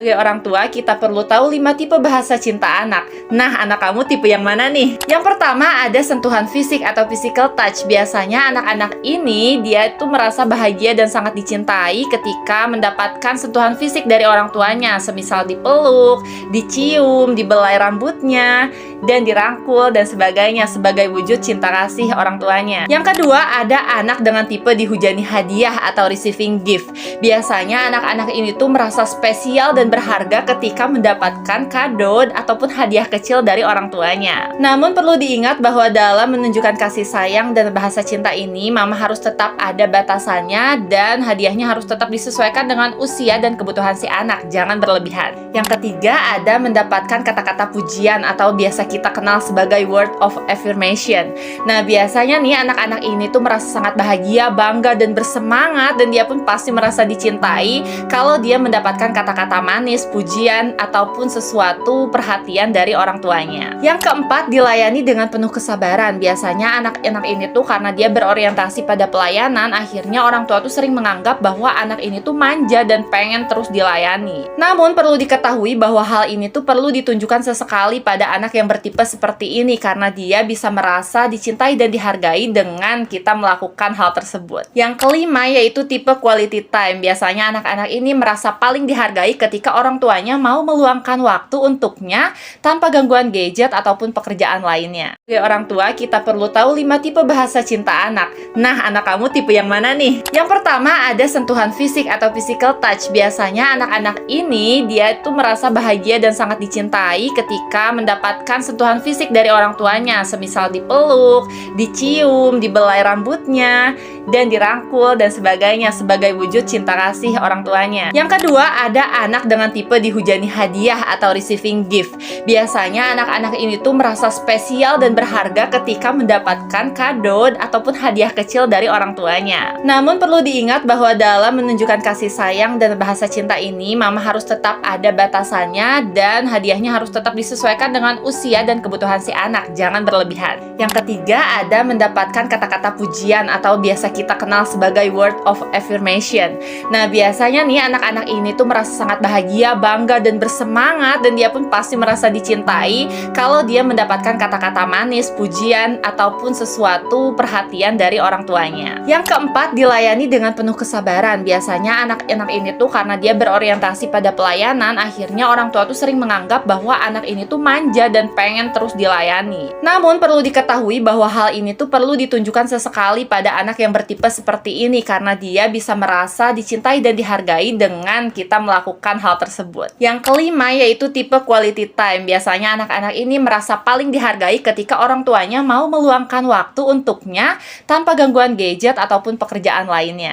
Sebagai orang tua, kita perlu tahu 5 tipe bahasa cinta anak. Nah, anak kamu tipe yang mana nih? Yang pertama ada sentuhan fisik atau physical touch. Biasanya anak-anak ini dia itu merasa bahagia dan sangat dicintai ketika mendapatkan sentuhan fisik dari orang tuanya, semisal dipeluk, dicium, dibelai rambutnya, dan dirangkul dan sebagainya sebagai wujud cinta kasih orang tuanya. Yang kedua ada anak dengan tipe dihujani hadiah atau receiving gift. Biasanya anak-anak ini tuh merasa spesial dan berharga ketika mendapatkan kado ataupun hadiah kecil dari orang tuanya. Namun perlu diingat bahwa dalam menunjukkan kasih sayang dan bahasa cinta ini, mama harus tetap ada batasannya dan hadiahnya harus tetap disesuaikan dengan usia dan kebutuhan si anak, jangan berlebihan. Yang ketiga ada mendapatkan kata-kata pujian atau biasa kita kenal sebagai word of affirmation. Nah, biasanya nih anak-anak ini tuh merasa sangat bahagia, bangga dan bersemangat, dan dia pun pasti merasa dicintai kalau dia mendapatkan kata-kata manis, pujian, ataupun sesuatu perhatian dari orang tuanya. Yang keempat, dilayani dengan penuh kesabaran. Biasanya anak-anak ini tuh karena dia berorientasi pada pelayanan, akhirnya orang tua tuh sering menganggap bahwa anak ini tuh manja dan pengen terus dilayani. Namun perlu diketahui bahwa hal ini tuh perlu ditunjukkan sesekali pada anak yang bertipe seperti ini, karena dia bisa merasa dicintai dan dihargai dengan kita melakukan hal tersebut. Yang kelima yaitu tipe quality time. Biasanya anak-anak ini merasa paling dihargai ketika orang tuanya mau meluangkan waktu untuknya tanpa gangguan gadget ataupun pekerjaan lainnya. Sebagai orang tua, kita perlu tahu 5 tipe bahasa cinta anak. Nah, anak kamu tipe yang mana nih? Yang pertama ada sentuhan fisik atau physical touch. Biasanya anak-anak ini dia itu merasa bahagia dan sangat dicintai ketika mendapatkan sentuhan fisik dari orang tuanya, semisal dipeluk, dicium, dibelai rambutnya, dan dirangkul dan sebagainya sebagai wujud cinta kasih orang tuanya. Yang kedua ada anak dengan tipe dihujani hadiah atau receiving gift. Biasanya anak-anak ini tuh merasa spesial dan berharga ketika mendapatkan kado ataupun hadiah kecil dari orang tuanya. Namun perlu diingat bahwa dalam menunjukkan kasih sayang dan bahasa cinta ini, mama harus tetap ada batasannya dan hadiahnya harus tetap disesuaikan dengan usia dan kebutuhan si anak, jangan berlebihan. Yang ketiga ada mendapatkan kata-kata pujian atau biasa kita kenal sebagai word of affirmation. Nah, biasanya nih anak-anak ini tuh merasa sangat bahagia, bangga dan bersemangat, dan dia pun pasti merasa dicintai kalau dia mendapatkan kata-kata manis, pujian, ataupun sesuatu perhatian dari orang tuanya. Yang keempat, dilayani dengan penuh kesabaran. Biasanya anak-anak ini tuh karena dia berorientasi pada pelayanan, akhirnya orang tua tuh sering menganggap bahwa anak ini tuh manja dan pengen terus dilayani. Namun perlu diketahui bahwa hal ini tuh perlu ditunjukkan sesekali pada anak yang bertipe seperti ini, karena dia bisa merasa dicintai dan dihargai dengan kita melakukan hal tersebut. Yang kelima yaitu tipe quality time. Biasanya anak-anak ini merasa paling dihargai ketika orang tuanya mau meluangkan waktu untuknya tanpa gangguan gadget ataupun pekerjaan lainnya.